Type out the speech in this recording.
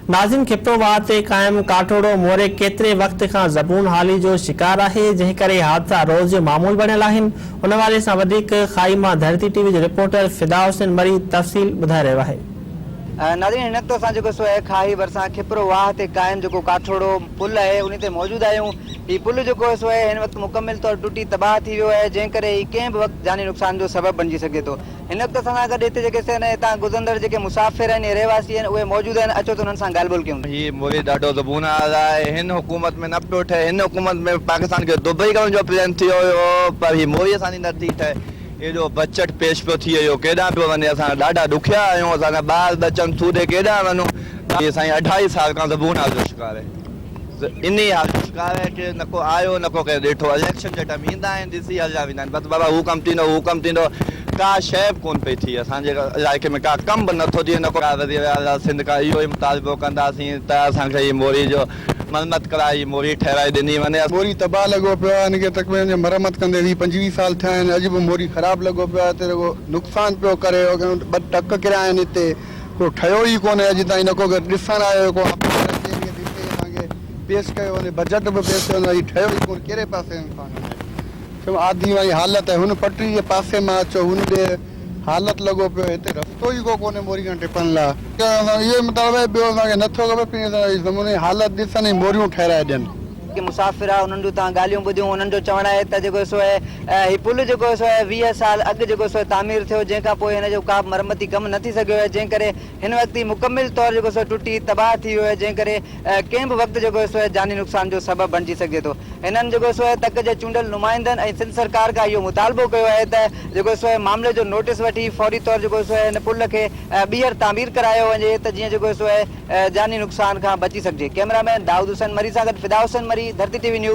नाज़िम खिप्रोवाह ते क़ाइम काठोड़ो मोरे केतिरे वक़्त खां ज़बून हाली जो शिकार है, जंहिं करे हादसा रोज़ मामूल बणियल आहिनि। उन वाले सां वधीक खाई मां धरती टीवी जो रिपोर्टर फिदा हुसैन मरी तफ़सील ॿुधाए रहियो आहे। नाज़रीन, हिन वक़्तु असां जेको सो खाई भरिसां खिप्रोवाह ते क़ाइम जेको काठोड़ो पुल आहे उन ते मौजूद आहियूं। हीउ पुल जेको सो हिन वक़्तु मुकमिल तौर टुटी तबाह थी वियो आहे, जंहिं करे हीउ कंहिं बि वक़्तु जानी नुक़सान जो सबबु बणिजी सघे थो। हिन वक़्तु असां सां गॾु हिते जेके हितां गुज़ंदड़ जेके मुसाफ़िर आहिनि, रहवासी आहिनि, उहे मौजूद आहिनि। अचो त हुननि सां ॻाल्हि ॿोल कयूं। हीउ मोरी ॾाढो ज़बून आहे। हिन हुकूमत में न पियो ठहे, हिन हुकूमत में पाकिस्तान खे दुबई करण जो प्लान थियो हुयो, पर हीउ मोरी असांजी नथी ठहे। एॾो बजट पेश पियो थी वियो, केॾांहुं पियो वञे। असां ॾाढा ॾुखिया आहियूं, असांजा ॿार बचनि सूदे केॾांहुं वञूं। हीउ साईं 28 साल खां ज़बून हाल जो शिकार आहे। इन हाल जो शिकार आहे कि न को आयो न को कंहिं ॾिठो। इलेक्शन जे टाइम ईंदा आहिनि, ॾिसी हलिया वेंदा आहिनि, बसि बाबा हू कमु थींदो, हू कमु थींदो। का शइ बि कोन पई थिए असांजे इलाइक़े में, का कमु बि नथो थिए। न को वज़ीर आला सिंध खां इहो ई मुतालबो कंदासीं त असांखे हीअ मोरी जो मरम्मत कराई, मोरी ठहिराए ॾिनी वञे। मोरी तबाह लॻो पियो आहे, हिनखे तक़रीबन मरम्मत कंदे 20-25 साल थिया आहिनि। अॼु बि मोरी ख़राबु लॻो पियो आहे, हिते रुॻो नुक़सानु पियो करे। 2 टक किरिया आहिनि हिते, को ठहियो ई कोन्हे अॼु ताईं। न को ॾिसणु आयो, को असांखे पेश कयो वञे, बजट बि पेश कयो वञे, ठहियो ई कोन्हे। कहिड़े पासे इंसानु आदमी वारी हालत आहे। हुन पटरी जे पासे मां अचो, हुन ॾे हालत लॻो पियो, हिते रस्तो ई को कोन्हे मोरी खां टिपण लाइ। इहो मतिलबु आहे, ॿियो असांखे नथो खपे नमूने हालत ॾिसनि, मोरियूं ठहिराए ॾियनि। मुसाफ़िर आहे, उन्हनि जूं तव्हां ॻाल्हियूं ॿुधियूं। उन्हनि जो चवणु आहे त जेको सो हीउ पुल जेको सो 20 साल अॻु जेको सो तामीर थियो, जंहिंखां पोइ हिन जो का बि मरम्मती कमु न थी सघियो आहे, जंहिं करे हिन वक़्तु ई मुकमिल तौर जेको सो टुटी तबाह थी वियो आहे, जंहिं करे कंहिं बि वक़्तु जेको सो जानी नुक़सान जो सबबु बणिजी सघे थो। हिननि जेको सो तक जे चूंडियल नुमाइंदनि ऐं सिंध सरकार खां इहो मुतालबो कयो आहे त जेको सो मामले जो नोटिस वठी फौरी तौर जेको सो हिन पुल खे ॿीहर तामीर करायो वञे, त जीअं जेको सो जानी नुक़सान खां बची सघिजे। कैमरामैन दाऊद हुसैन मरी सां गॾु फिदा हुसैन मरी, धरती टीवी न्यूज़।